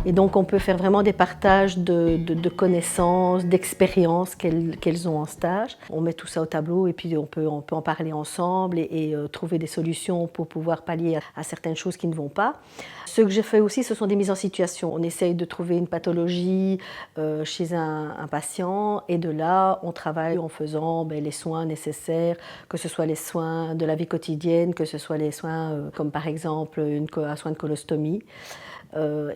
Et donc on peut faire vraiment des partages de connaissances, d'expériences qu'elles ont en stage. On met tout ça au tableau et puis on peut en parler ensemble et trouver des solutions pour pouvoir pallier à certaines choses qui ne vont pas. Ce que je fais aussi, ce sont des mises en situation. On essaye de trouver une pathologie chez un patient et de là, on travaille en faisant les soins nécessaires, que ce soit les soins de la vie quotidienne, que ce soit les soins comme par exemple un soin de colostomie.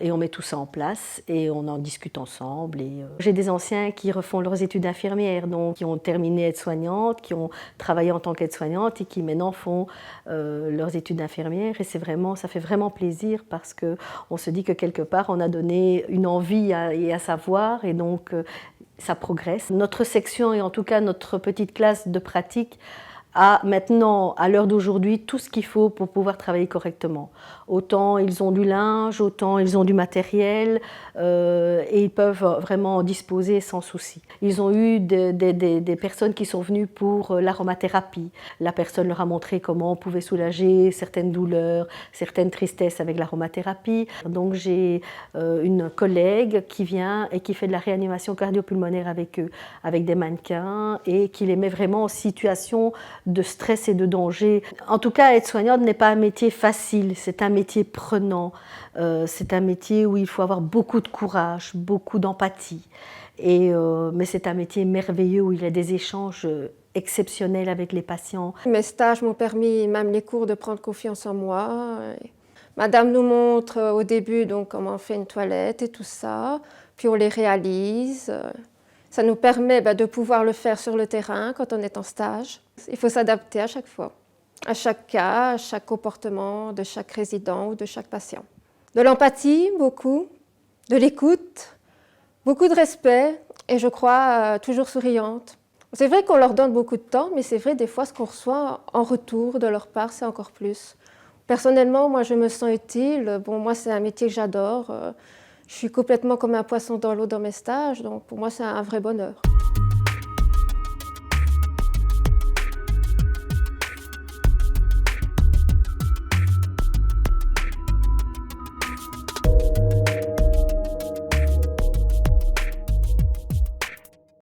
Et on met tout ça en place et on en discute ensemble. J'ai des anciens qui refont leurs études d'infirmières, donc qui ont terminé aide-soignante, qui ont travaillé en tant qu'aide-soignante et qui maintenant font leurs études d'infirmière. Et ça fait vraiment plaisir parce qu'on se dit que quelque part on a donné une envie et à savoir et donc ça progresse. Notre section et en tout cas notre petite classe de pratique a maintenant, à l'heure d'aujourd'hui, tout ce qu'il faut pour pouvoir travailler correctement. Autant ils ont du linge, autant ils ont du matériel et ils peuvent vraiment en disposer sans souci. Ils ont eu des personnes qui sont venues pour l'aromathérapie. La personne leur a montré comment on pouvait soulager certaines douleurs, certaines tristesses avec l'aromathérapie. Donc j'ai une collègue qui vient et qui fait de la réanimation cardio-pulmonaire avec eux, avec des mannequins et qui les met vraiment en situation de stress et de danger. En tout cas, être soignante n'est pas un métier facile, c'est un métier prenant, c'est un métier où il faut avoir beaucoup de courage, beaucoup d'empathie. Mais c'est un métier merveilleux où il y a des échanges exceptionnels avec les patients. Mes stages m'ont permis, même les cours, de prendre confiance en moi. Madame nous montre au début donc, comment on fait une toilette et tout ça, puis on les réalise. Ça nous permet de pouvoir le faire sur le terrain quand on est en stage. Il faut s'adapter à chaque fois, à chaque cas, à chaque comportement de chaque résident ou de chaque patient. De l'empathie, beaucoup, de l'écoute, beaucoup de respect et je crois toujours souriante. C'est vrai qu'on leur donne beaucoup de temps, mais c'est vrai des fois ce qu'on reçoit en retour de leur part, c'est encore plus. Personnellement, moi je me sens utile. Bon, moi c'est un métier que j'adore. Je suis complètement comme un poisson dans l'eau dans mes stages, donc pour moi c'est un vrai bonheur.